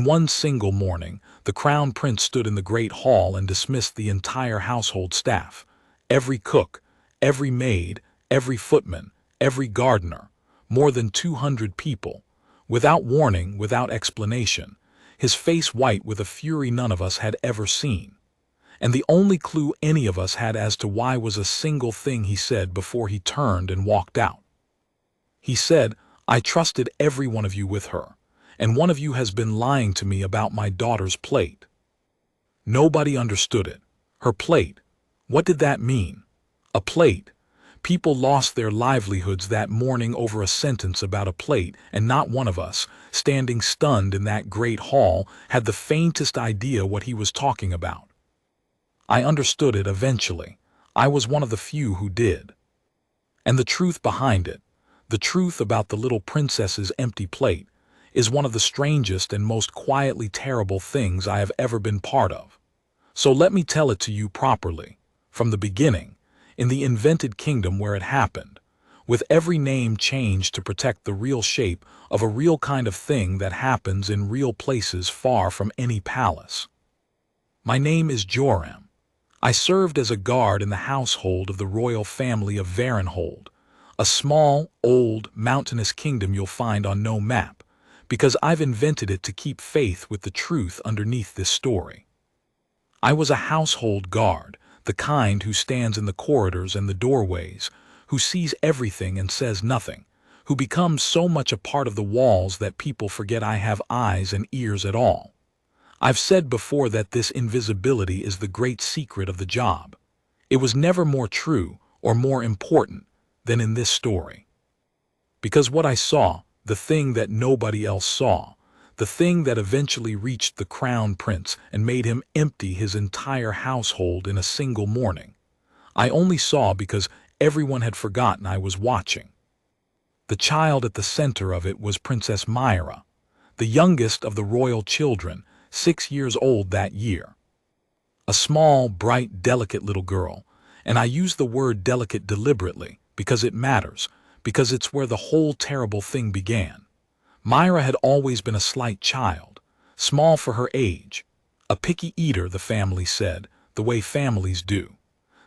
In one single morning, the crown prince stood in the great hall and dismissed the entire household staff. Every cook, every maid, every footman, every gardener, more than 200 people, without warning, without explanation, his face white with a fury none of us had ever seen. And the only clue any of us had as to why was a single thing he said before he turned and walked out. He said, "I trusted every one of you with her, and one of you has been lying to me about my daughter's plate." Nobody understood it. Her plate. What did that mean? A plate. People lost their livelihoods that morning over a sentence about a plate, and not one of us, standing stunned in that great hall, had the faintest idea what he was talking about. I understood it eventually. I was one of the few who did. And the truth behind it, the truth about the little princess's empty plate, is one of the strangest and most quietly terrible things I have ever been part of. So let me tell it to you properly, from the beginning, in the invented kingdom where it happened, with every name changed to protect the real shape of a real kind of thing that happens in real places far from any palace. My name is Joram. I served as a guard in the household of the royal family of Varenhold, a small, old, mountainous kingdom you'll find on no map, because I've invented it to keep faith with the truth underneath this story. I was a household guard, the kind who stands in the corridors and the doorways, who sees everything and says nothing, who becomes so much a part of the walls that people forget I have eyes and ears at all. I've said before that this invisibility is the great secret of the job. It was never more true or more important than in this story. Because what I saw, the thing that nobody else saw, the thing that eventually reached the crown prince and made him empty his entire household in a single morning, I only saw because everyone had forgotten I was watching. The child at the center of it was Princess Myra, the youngest of the royal children, 6 years old that year. A small, bright, delicate little girl, and I use the word delicate deliberately because it matters, because it's where the whole terrible thing began. Myra had always been a slight child, small for her age, a picky eater, the family said, the way families do.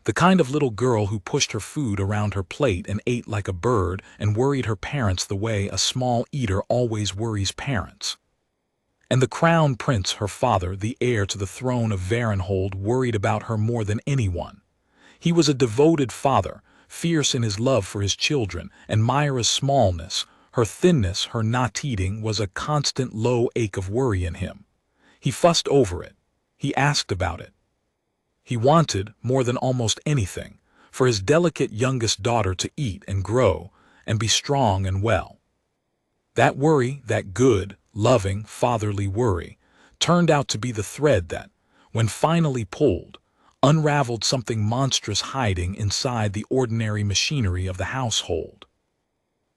The kind of little girl who pushed her food around her plate and ate like a bird and worried her parents the way a small eater always worries parents. And the crown prince, her father, the heir to the throne of Varenhold, worried about her more than anyone. He was a devoted father, fierce in his love for his children, and Myra's smallness, her thinness, her not eating, was a constant low ache of worry in him. He fussed over it. He asked about it. He wanted, more than almost anything, for his delicate youngest daughter to eat and grow and be strong and well. That worry, that good, loving, fatherly worry, turned out to be the thread that, when finally pulled, unraveled something monstrous hiding inside the ordinary machinery of the household.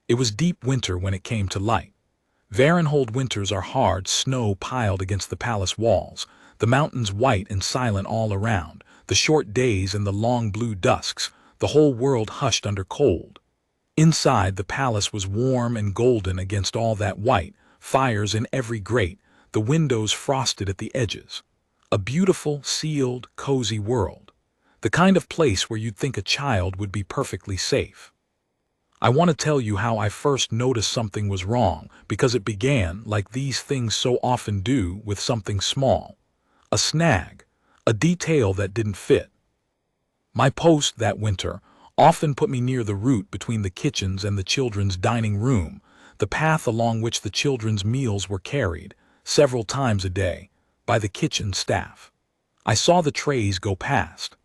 It was deep winter when it came to light. Varenhold winters are hard snow piled against the palace walls, the mountains white and silent all around, the short days and the long blue dusks, the whole world hushed under cold. Inside, the palace was warm and golden against all that white, fires in every grate, the windows frosted at the edges. A beautiful, sealed, cozy world. The kind of place where you'd think a child would be perfectly safe. I want to tell you how I first noticed something was wrong, because it began, like these things so often do, with something small. A snag, a detail that didn't fit. My post that winter often put me near the route between the kitchens and the children's dining room, the path along which the children's meals were carried, several times a day, by the kitchen staff. I saw the trays go past.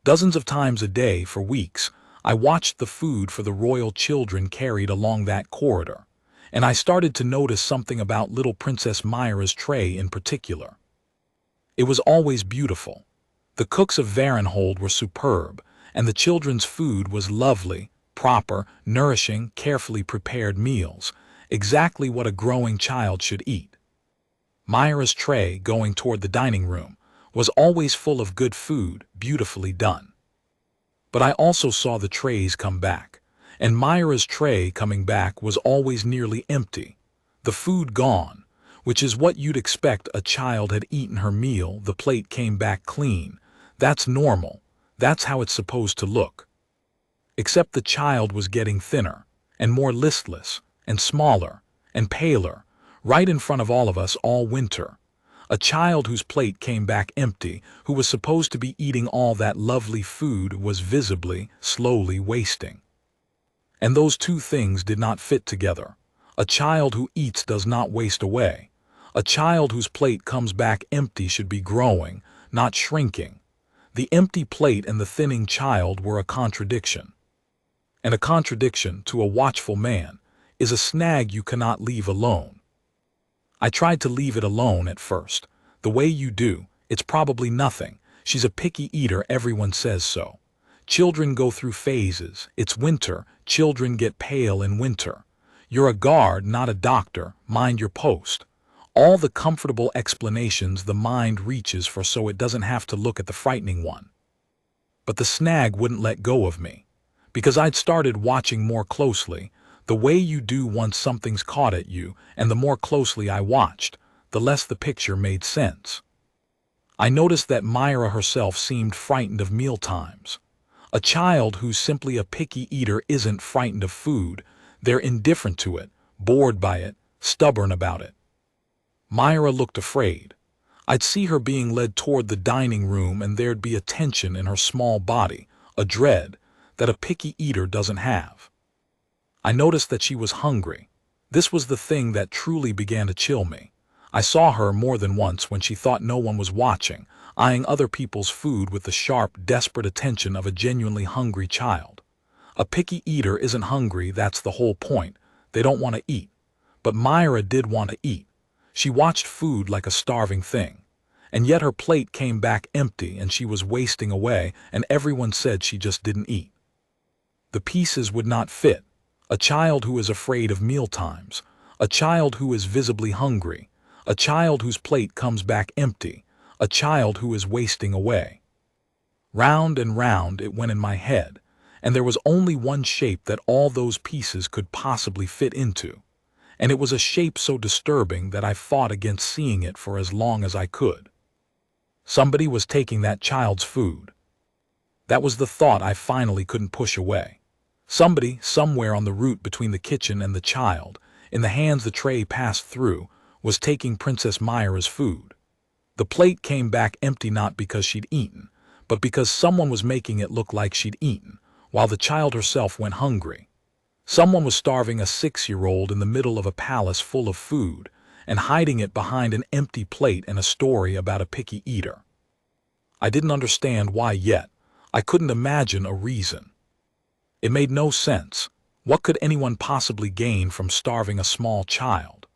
Dozens of times a day for weeks, I watched the food for the royal children carried along that corridor, and I started to notice something about little Princess Myra's tray in particular. It was always beautiful. The cooks of Varenhold were superb, and the children's food was lovely, proper, nourishing, carefully prepared meals, exactly what a growing child should eat. Myra's tray, going toward the dining room, was always full of good food, beautifully done. But I also saw the trays come back, and Myra's tray coming back was always nearly empty, the food gone, which is what you'd expect. A child had eaten her meal, the plate came back clean. That's normal. That's how it's supposed to look. Except the child was getting thinner, and more listless, and smaller, and paler, right in front of all of us all winter. A child whose plate came back empty, who was supposed to be eating all that lovely food, was visibly, slowly wasting. And those two things did not fit together. A child who eats does not waste away. A child whose plate comes back empty should be growing, not shrinking. The empty plate and the thinning child were a contradiction. And a contradiction, to a watchful man, is a snag you cannot leave alone. I tried to leave it alone at first. The way you do, it's probably nothing. She's a picky eater, everyone says so. Children go through phases. It's winter. Children get pale in winter. You're a guard, not a doctor. Mind your post. All the comfortable explanations the mind reaches for so it doesn't have to look at the frightening one. But the snag wouldn't let go of me, because I'd started watching more closely, the way you do once something's caught at you, and the more closely I watched, the less the picture made sense. I noticed that Myra herself seemed frightened of mealtimes. A child who's simply a picky eater isn't frightened of food. They're indifferent to it, bored by it, stubborn about it. Myra looked afraid. I'd see her being led toward the dining room, and there'd be a tension in her small body, a dread that a picky eater doesn't have. I noticed that she was hungry. This was the thing that truly began to chill me. I saw her more than once when she thought no one was watching, eyeing other people's food with the sharp, desperate attention of a genuinely hungry child. A picky eater isn't hungry, that's the whole point. They don't want to eat. But Myra did want to eat. She watched food like a starving thing. And yet her plate came back empty and she was wasting away, and everyone said she just didn't eat. The pieces would not fit. A child who is afraid of mealtimes. A child who is visibly hungry. A child whose plate comes back empty. A child who is wasting away. Round and round it went in my head, and there was only one shape that all those pieces could possibly fit into. And it was a shape so disturbing that I fought against seeing it for as long as I could. Somebody was taking that child's food. That was the thought I finally couldn't push away. Somebody, somewhere on the route between the kitchen and the child, in the hands the tray passed through, was taking Princess Myra's food. The plate came back empty not because she'd eaten, but because someone was making it look like she'd eaten, while the child herself went hungry. Someone was starving a 6-year-old in the middle of a palace full of food, and hiding it behind an empty plate and a story about a picky eater. I didn't understand why yet. I couldn't imagine a reason. It made no sense. What could anyone possibly gain from starving a small child?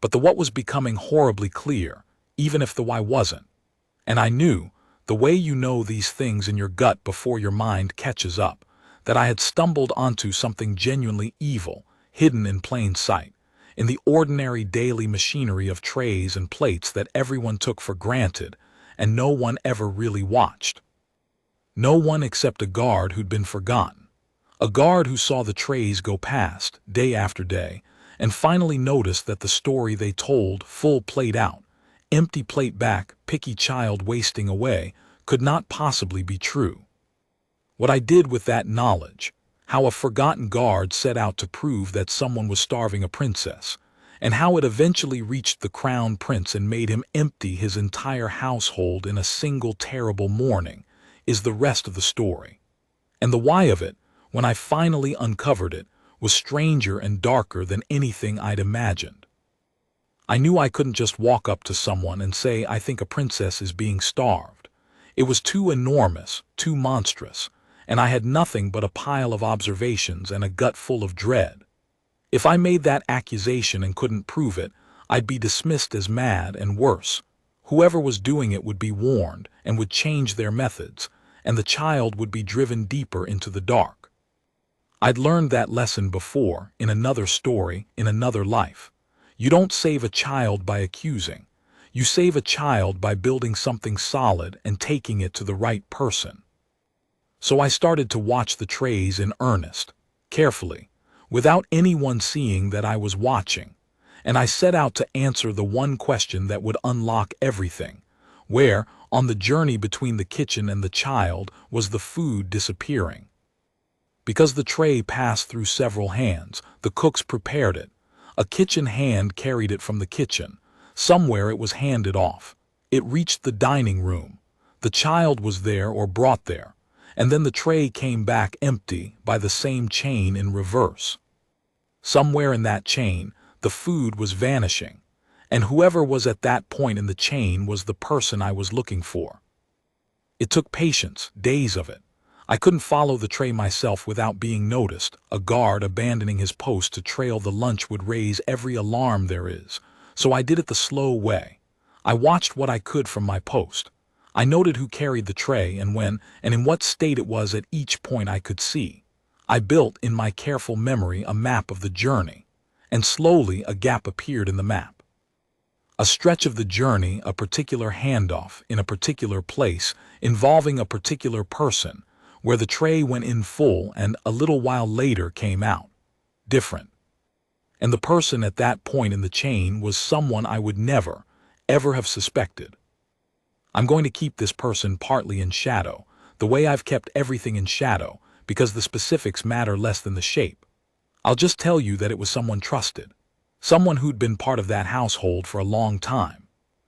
But the what was becoming horribly clear, even if the why wasn't. And I knew, the way you know these things in your gut before your mind catches up, that I had stumbled onto something genuinely evil, hidden in plain sight, in the ordinary daily machinery of trays and plates that everyone took for granted, and no one ever really watched. No one except a guard who'd been forgotten. A guard who saw the trays go past, day after day, and finally noticed that the story they told, full plate out, empty plate back, picky child wasting away, could not possibly be true. What I did with that knowledge, how a forgotten guard set out to prove that someone was starving a princess, and how it eventually reached the crown prince and made him empty his entire household in a single terrible morning, is the rest of the story. And the why of it, when I finally uncovered it, was stranger and darker than anything I'd imagined. I knew I couldn't just walk up to someone and say, I think a princess is being starved. It was too enormous, too monstrous, and I had nothing but a pile of observations and a gut full of dread. If I made that accusation and couldn't prove it, I'd be dismissed as mad, and worse. Whoever was doing it would be warned and would change their methods, and the child would be driven deeper into the dark. I'd learned that lesson before, in another story, in another life. You don't save a child by accusing. You save a child by building something solid and taking it to the right person. So I started to watch the trays in earnest, carefully, without anyone seeing that I was watching. and I set out to answer the one question that would unlock everything. Where, on the journey between the kitchen and the child, was the food disappearing? Because the tray passed through several hands, the cooks prepared it. A kitchen hand carried it from the kitchen. Somewhere it was handed off. It reached the dining room. The child was there or brought there. And then the tray came back empty by the same chain in reverse. Somewhere in that chain, the food was vanishing. And whoever was at that point in the chain was the person I was looking for. It took patience, days of it. I couldn't follow the tray myself without being noticed. A guard abandoning his post to trail the lunch would raise every alarm there is. So I did it the slow way. I watched what I could from my post. I noted who carried the tray and when, and in what state it was at each point I could see. I built in my careful memory a map of the journey. And slowly a gap appeared in the map. A stretch of the journey, a particular handoff, in a particular place, involving a particular person, where the tray went in full and a little while later came out. Different. And the person at that point in the chain was someone I would never, ever have suspected. I'm going to keep this person partly in shadow, the way I've kept everything in shadow, because the specifics matter less than the shape. I'll just tell you that it was someone trusted. Someone who'd been part of that household for a long time.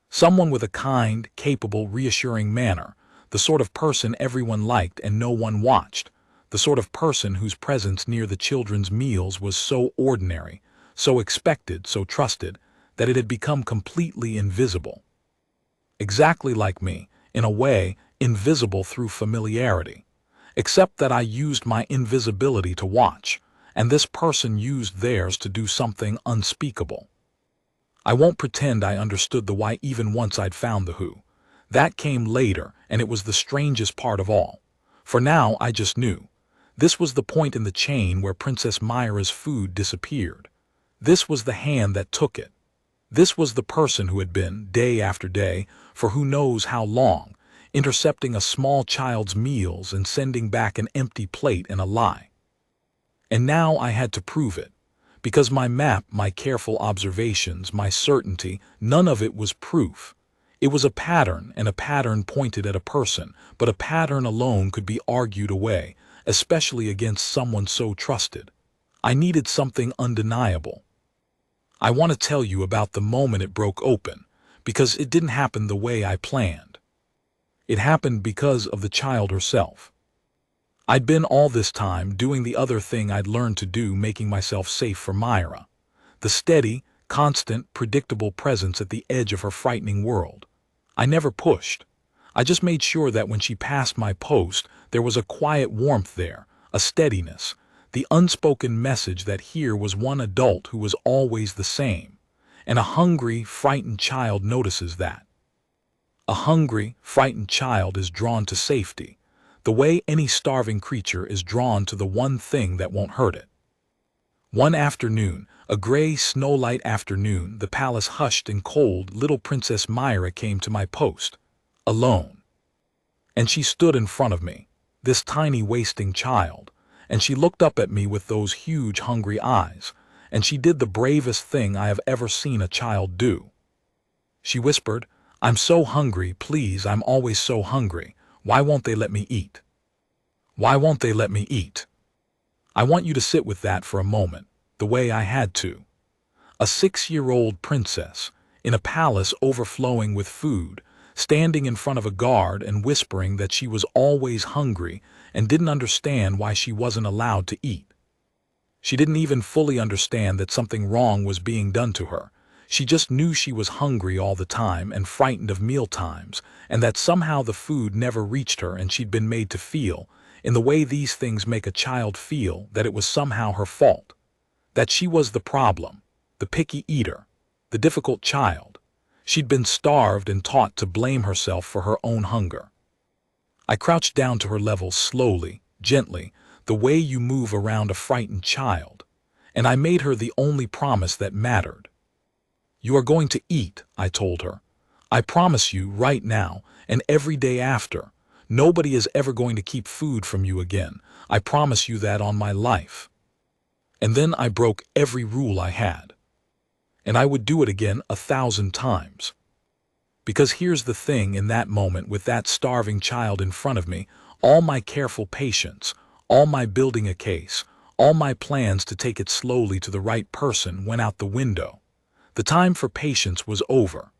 Someone with a kind, capable, reassuring manner, the sort of person everyone liked and no one watched, the sort of person whose presence near the children's meals was so ordinary, so expected, so trusted, that it had become completely invisible. Exactly like me, in a way, invisible through familiarity, except that I used my invisibility to watch, and this person used theirs to do something unspeakable. I won't pretend I understood the why even once I'd found the who. That came later, and it was the strangest part of all. For now, I just knew. This was the point in the chain where Princess Myra's food disappeared. This was the hand that took it. This was the person who had been, day after day, for who knows how long, intercepting a small child's meals and sending back an empty plate and a lie. And now I had to prove it. Because my map, my careful observations, my certainty, none of it was proof. It was a pattern, and a pattern pointed at a person, but a pattern alone could be argued away, especially against someone so trusted. I needed something undeniable. I want to tell you about the moment it broke open, because it didn't happen the way I planned. It happened because of the child herself. I'd been all this time doing the other thing I'd learned to do, making myself safe for Myra. The steady, constant, predictable presence at the edge of her frightening world. I never pushed. I just made sure that when she passed my post, there was a quiet warmth there, a steadiness, the unspoken message that here was one adult who was always the same. And a hungry, frightened child notices that. A hungry, frightened child is drawn to safety, the way any starving creature is drawn to the one thing that won't hurt it. One afternoon, a gray snow-light afternoon, the palace hushed and cold, little Princess Myra came to my post, alone. And she stood in front of me, this tiny wasting child, and she looked up at me with those huge hungry eyes, and she did the bravest thing I have ever seen a child do. She whispered, "I'm so hungry, please, I'm always so hungry. Why won't they let me eat? Why won't they let me eat?" I want you to sit with that for a moment, the way I had to. A 6-year-old princess, in a palace overflowing with food, standing in front of a guard and whispering that she was always hungry and didn't understand why she wasn't allowed to eat. She didn't even fully understand that something wrong was being done to her. She just knew she was hungry all the time and frightened of meal times, and that somehow the food never reached her, and she'd been made to feel, in the way these things make a child feel, that it was somehow her fault. That she was the problem, the picky eater, the difficult child. She'd been starved and taught to blame herself for her own hunger. I crouched down to her level slowly, gently, the way you move around a frightened child, and I made her the only promise that mattered. "You are going to eat," I told her. "I promise you right now, and every day after. Nobody is ever going to keep food from you again. I promise you that on my life." And then I broke every rule I had. and I would do it again 1,000 times. Because here's the thing, in that moment with that starving child in front of me, all my careful patience, all my building a case, all my plans to take it slowly to the right person went out the window. The time for patience was over.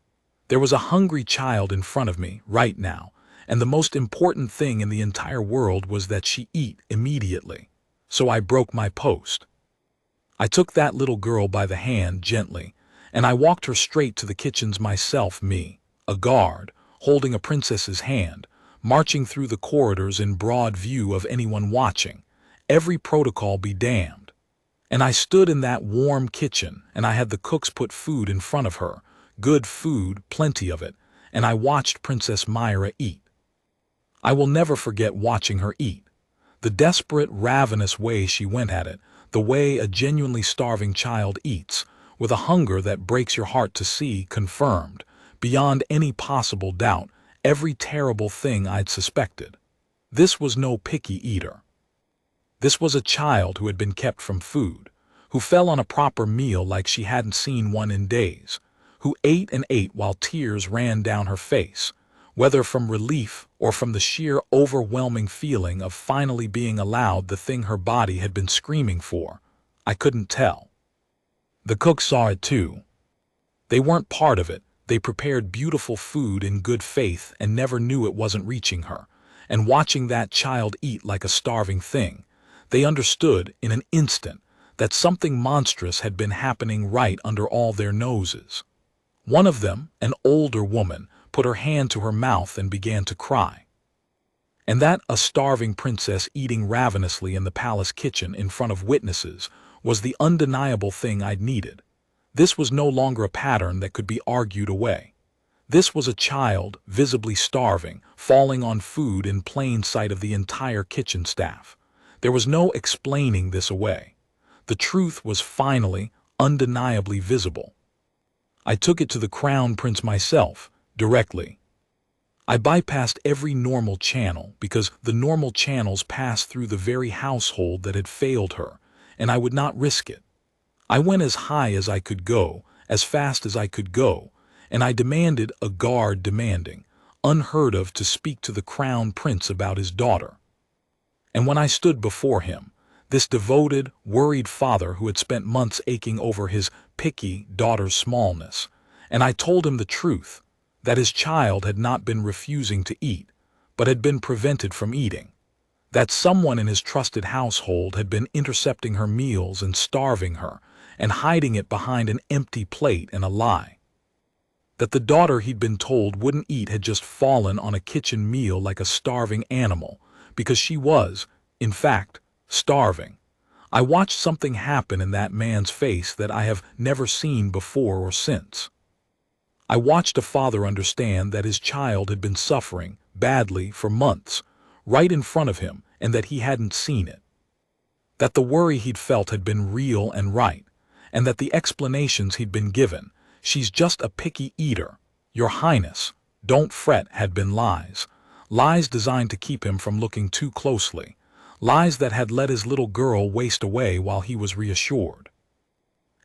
There was a hungry child in front of me right now, and the most important thing in the entire world was that she eat immediately. So I broke my post. I took that little girl by the hand gently, and I walked her straight to the kitchens myself, me, a guard, holding a princess's hand, marching through the corridors in broad view of anyone watching, every protocol be damned. And I stood in that warm kitchen, and I had the cooks put food in front of her, good food, plenty of it, and I watched Princess Myra eat. I will never forget watching her eat. The desperate, ravenous way she went at it, the way a genuinely starving child eats, with a hunger that breaks your heart to see, confirmed, beyond any possible doubt, every terrible thing I'd suspected. This was no picky eater. This was a child who had been kept from food, who fell on a proper meal like she hadn't seen one in days, who ate and ate while tears ran down her face, whether from relief or from the sheer overwhelming feeling of finally being allowed the thing her body had been screaming for. I couldn't tell. The cooks saw it too. They weren't part of it. They prepared beautiful food in good faith and never knew it wasn't reaching her. And watching that child eat like a starving thing, they understood in an instant that something monstrous had been happening right under all their noses. One of them, an older woman, put her hand to her mouth and began to cry. And that a starving princess eating ravenously in the palace kitchen in front of witnesses was the undeniable thing I'd needed. This was no longer a pattern that could be argued away. This was a child, visibly starving, falling on food in plain sight of the entire kitchen staff. There was no explaining this away. The truth was finally, undeniably visible. I took it to the Crown Prince myself, directly. I bypassed every normal channel because the normal channels passed through the very household that had failed her, and I would not risk it. I went as high as I could go, as fast as I could go, and I demanded a guard demanding, unheard of, to speak to the Crown Prince about his daughter. And when I stood before him, this devoted, worried father who had spent months aching over his picky daughter's smallness, and I told him the truth, that his child had not been refusing to eat, but had been prevented from eating, that someone in his trusted household had been intercepting her meals and starving her, and hiding it behind an empty plate and a lie, that the daughter he'd been told wouldn't eat had just fallen on a kitchen meal like a starving animal, because she was, in fact, starving. I watched something happen in that man's face that I have never seen before or since. I watched a father understand that his child had been suffering badly for months, right in front of him, and that he hadn't seen it. That the worry he'd felt had been real and right, and that the explanations he'd been given, "She's just a picky eater, Your Highness, don't fret," had been lies. Lies designed to keep him from looking too closely. Lies that had let his little girl waste away while he was reassured.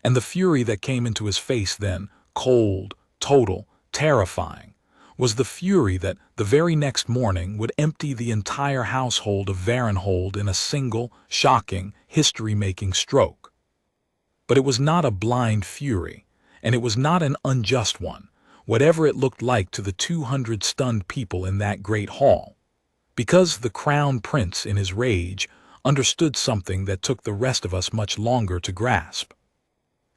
And the fury that came into his face then, cold, total, terrifying, was the fury that the very next morning would empty the entire household of Varenhold in a single, shocking, history-making stroke. But it was not a blind fury, and it was not an unjust one, whatever it looked like to the 200 stunned people in that great hall. Because the Crown Prince, in his rage, understood something that took the rest of us much longer to grasp.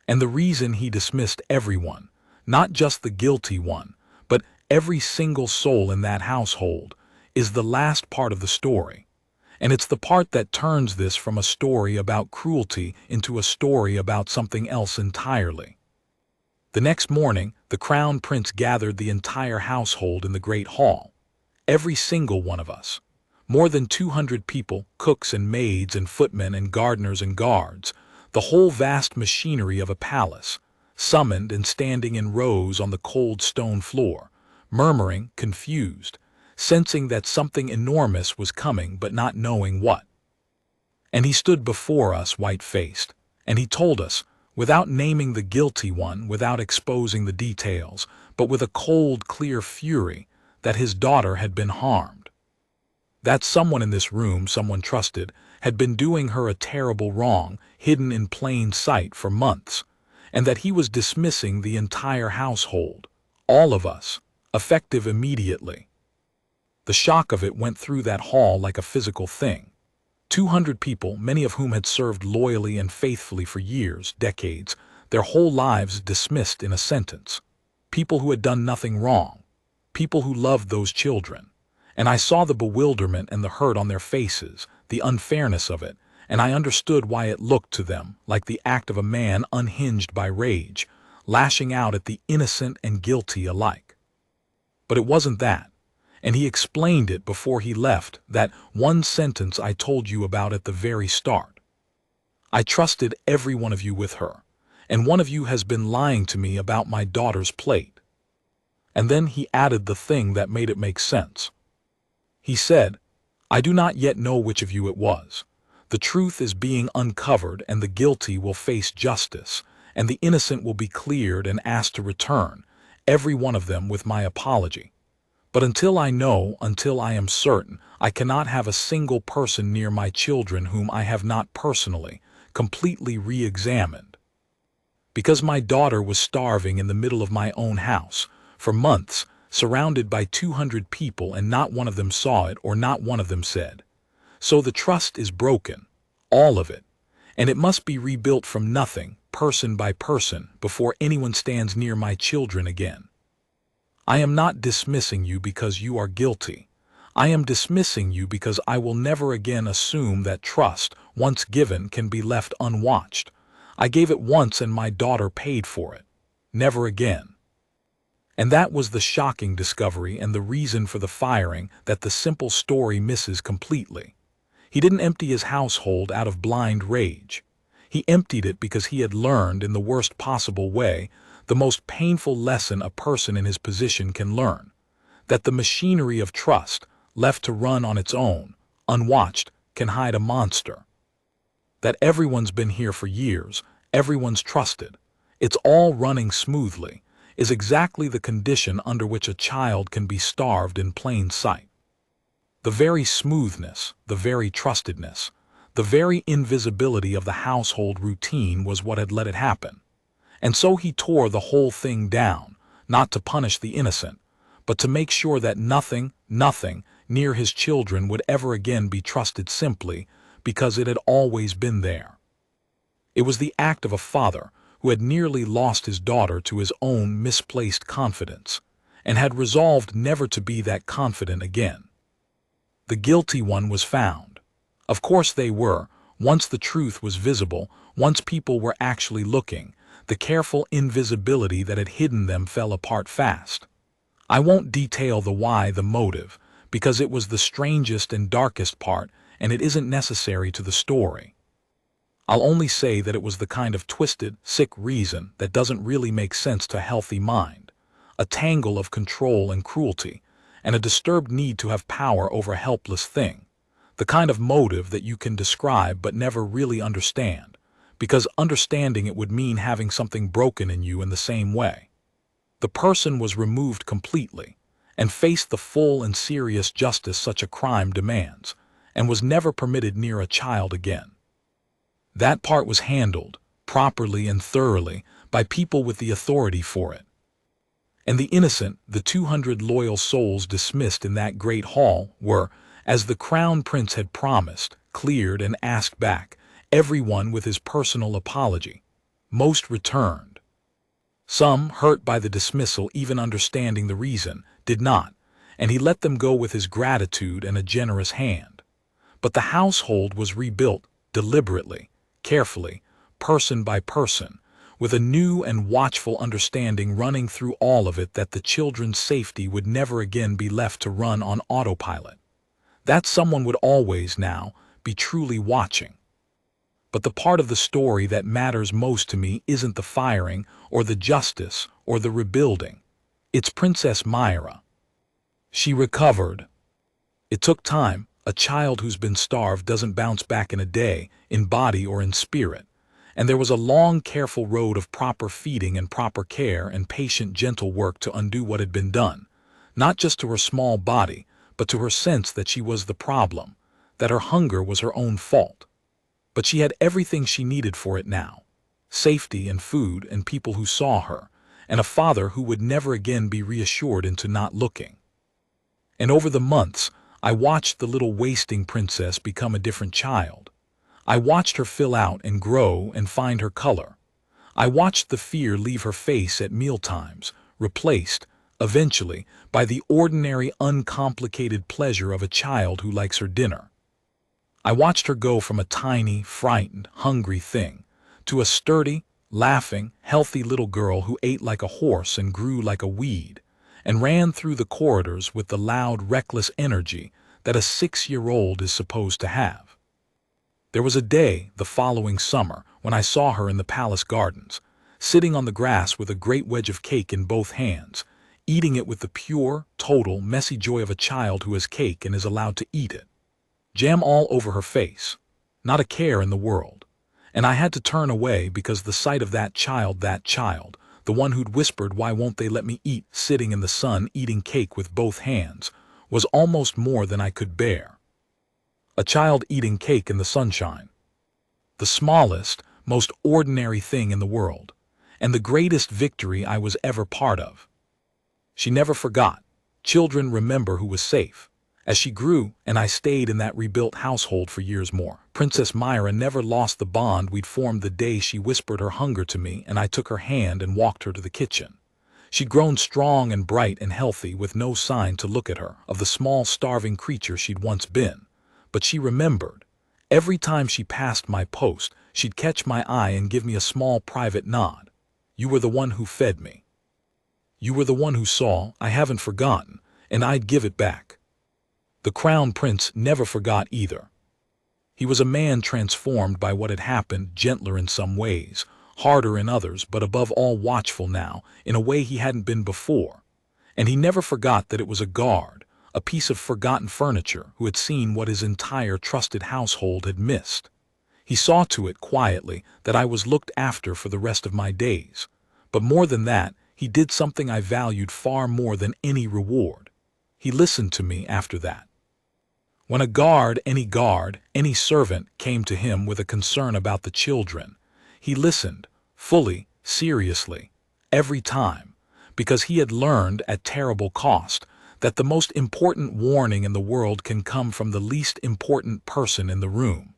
And the reason he dismissed everyone, not just the guilty one, but every single soul in that household, is the last part of the story. And it's the part that turns this from a story about cruelty into a story about something else entirely. The next morning, the Crown Prince gathered the entire household in the great hall. Every single one of us. More than 200 people, cooks and maids and footmen and gardeners and guards, the whole vast machinery of a palace, summoned and standing in rows on the cold stone floor, murmuring, confused, sensing that something enormous was coming but not knowing what. And he stood before us white-faced, and he told us, without naming the guilty one, without exposing the details, but with a cold, clear fury that his daughter had been harmed. That someone in this room, someone trusted, had been doing her a terrible wrong, hidden in plain sight for months, and that he was dismissing the entire household, all of us, effective immediately. The shock of it went through that hall like a physical thing. 200 people, many of whom had served loyally and faithfully for years, decades, their whole lives dismissed in a sentence. People who had done nothing wrong. People who loved those children. And I saw the bewilderment and the hurt on their faces, the unfairness of it, and I understood why it looked to them like the act of a man unhinged by rage, lashing out at the innocent and guilty alike. But it wasn't that, and he explained it before he left, that one sentence I told you about at the very start. I trusted every one of you with her, and one of you has been lying to me about my daughter's plate. And then he added the thing that made it make sense. He said, I do not yet know which of you it was. The truth is being uncovered, and the guilty will face justice, and the innocent will be cleared and asked to return, every one of them with my apology. But until I know, until I am certain, I cannot have a single person near my children whom I have not personally, completely re-examined. Because my daughter was starving in the middle of my own house, for months, surrounded by 200 people, and not one of them saw it or not one of them said. So the trust is broken, all of it, and it must be rebuilt from nothing, person by person, before anyone stands near my children again. I am not dismissing you because you are guilty. I am dismissing you because I will never again assume that trust, once given, can be left unwatched. I gave it once and my daughter paid for it. Never again. And that was the shocking discovery and the reason for the firing that the simple story misses completely. He didn't empty his household out of blind rage. He emptied it because he had learned, in the worst possible way, the most painful lesson a person in his position can learn, that the machinery of trust, left to run on its own, unwatched, can hide a monster. That everyone's been here for years, everyone's trusted, it's all running smoothly, is exactly the condition under which a child can be starved in plain sight. The very smoothness, the very trustedness, the very invisibility of the household routine was what had let it happen. And so he tore the whole thing down, not to punish the innocent, but to make sure that nothing near his children would ever again be trusted, simply because it had always been there. It was the act of a father who had nearly lost his daughter to his own misplaced confidence, and had resolved never to be that confident again. The guilty one was found. Of course they were, once the truth was visible, once people were actually looking. The careful invisibility that had hidden them fell apart fast. I won't detail the why, the motive, because it was the strangest and darkest part, and it isn't necessary to the story. I'll only say that it was the kind of twisted, sick reason that doesn't really make sense to a healthy mind, a tangle of control and cruelty, and a disturbed need to have power over a helpless thing, the kind of motive that you can describe but never really understand, because understanding it would mean having something broken in you in the same way. The person was removed completely, and faced the full and serious justice such a crime demands, and was never permitted near a child again. That part was handled, properly and thoroughly, by people with the authority for it. And the innocent, the 200 loyal souls dismissed in that great hall, were, as the Crown Prince had promised, cleared and asked back, everyone with his personal apology. Most returned. Some, hurt by the dismissal, even understanding the reason, did not, and he let them go with his gratitude and a generous hand. But the household was rebuilt, deliberately, carefully, person by person, with a new and watchful understanding running through all of it that the children's safety would never again be left to run on autopilot. That someone would always now be truly watching. But the part of the story that matters most to me isn't the firing or the justice or the rebuilding. It's Princess Myra. She recovered. It took time. A child who's been starved doesn't bounce back in a day, in body or in spirit. and there was a long, careful road of proper feeding and proper care and patient, gentle work to undo what had been done, not just to her small body, but to her sense that she was the problem, that her hunger was her own fault. But she had everything she needed for it now: safety and food and people who saw her, and a father who would never again be reassured into not looking. And over the months, I watched the little wasting princess become a different child. I watched her fill out and grow and find her color. I watched the fear leave her face at mealtimes, replaced, eventually, by the ordinary, uncomplicated pleasure of a child who likes her dinner. I watched her go from a tiny, frightened, hungry thing to a sturdy, laughing, healthy little girl who ate like a horse and grew like a weed, and ran through the corridors with the loud, reckless energy that a 6-year-old is supposed to have. There was a day, the following summer, when I saw her in the palace gardens, sitting on the grass with a great wedge of cake in both hands, eating it with the pure, total, messy joy of a child who has cake and is allowed to eat it. Jam all over her face, not a care in the world. And I had to turn away because the sight of that child, the one who'd whispered, "Why won't they let me eat," sitting in the sun eating cake with both hands, was almost more than I could bear. A child eating cake in the sunshine. The smallest, most ordinary thing in the world, and the greatest victory I was ever part of. She never forgot. Children remember who was safe. As she grew, and I stayed in that rebuilt household for years more, Princess Myra never lost the bond we'd formed the day she whispered her hunger to me and I took her hand and walked her to the kitchen. She'd grown strong and bright and healthy with no sign to look at her of the small, starving creature she'd once been. But she remembered. Every time she passed my post, she'd catch my eye and give me a small private nod. "You were the one who fed me. You were the one who saw. I haven't forgotten, and I'd give it back." The Crown Prince never forgot either. He was a man transformed by what had happened, gentler in some ways, harder in others, but above all watchful now, in a way he hadn't been before. And he never forgot that it was a guard, a piece of forgotten furniture, who had seen what his entire trusted household had missed. He saw to it quietly that I was looked after for the rest of my days. But more than that, he did something I valued far more than any reward. He listened to me after that. When a guard, any servant came to him with a concern about the children, he listened, fully, seriously, every time, because he had learned at terrible cost that the most important warning in the world can come from the least important person in the room.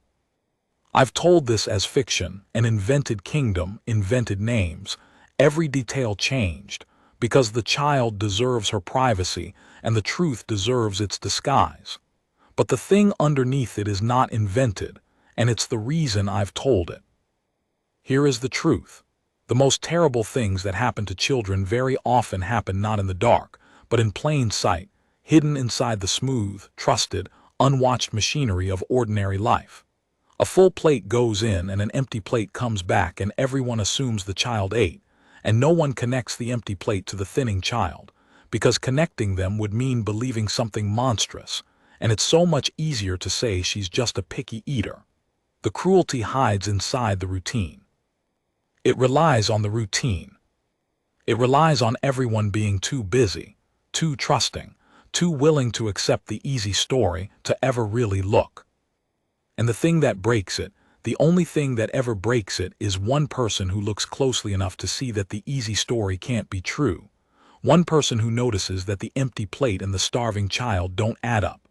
I've told this as fiction, an invented kingdom, invented names, every detail changed, because the child deserves her privacy and the truth deserves its disguise. But the thing underneath it is not invented, and it's the reason I've told it. Here is the truth. The most terrible things that happen to children very often happen not in the dark, but in plain sight, hidden inside the smooth, trusted, unwatched machinery of ordinary life. A full plate goes in and an empty plate comes back, and everyone assumes the child ate, and no one connects the empty plate to the thinning child, because connecting them would mean believing something monstrous, and it's so much easier to say she's just a picky eater. The cruelty hides inside the routine. It relies on the routine. It relies on everyone being too busy, too trusting, too willing to accept the easy story to ever really look. And the thing that breaks it, the only thing that ever breaks it, is one person who looks closely enough to see that the easy story can't be true. One person who notices that the empty plate and the starving child don't add up.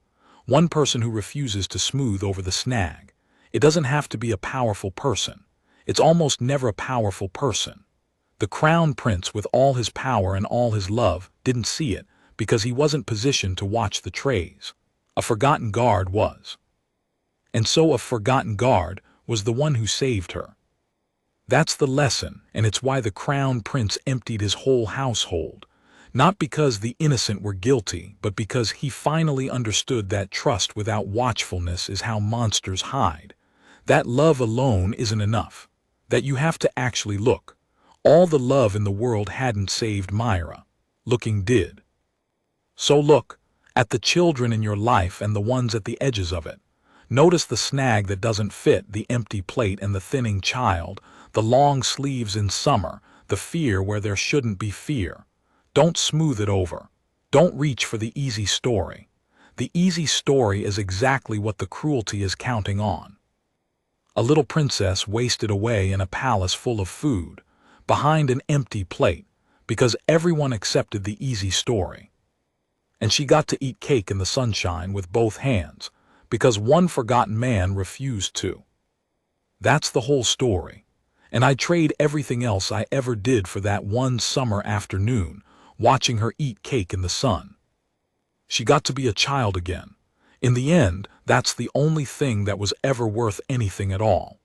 One person who refuses to smooth over the snag. It doesn't have to be a powerful person. It's almost never a powerful person. The Crown Prince, with all his power and all his love, didn't see it because he wasn't positioned to watch the trays. A forgotten guard was. And so a forgotten guard was the one who saved her. That's the lesson, and it's why the Crown Prince emptied his whole household. Not because the innocent were guilty, but because he finally understood that trust without watchfulness is how monsters hide. That love alone isn't enough. That you have to actually look. All the love in the world hadn't saved Myra. Looking did. So look at the children in your life and the ones at the edges of it. Notice the snag that doesn't fit, the empty plate and the thinning child, the long sleeves in summer, the fear where there shouldn't be fear. Don't smooth it over. Don't reach for the easy story. The easy story is exactly what the cruelty is counting on. A little princess wasted away in a palace full of food, behind an empty plate, because everyone accepted the easy story. And she got to eat cake in the sunshine with both hands, because one forgotten man refused to. That's the whole story. And I'd trade everything else I ever did for that one summer afternoon, watching her eat cake in the sun. She got to be a child again. In the end, that's the only thing that was ever worth anything at all.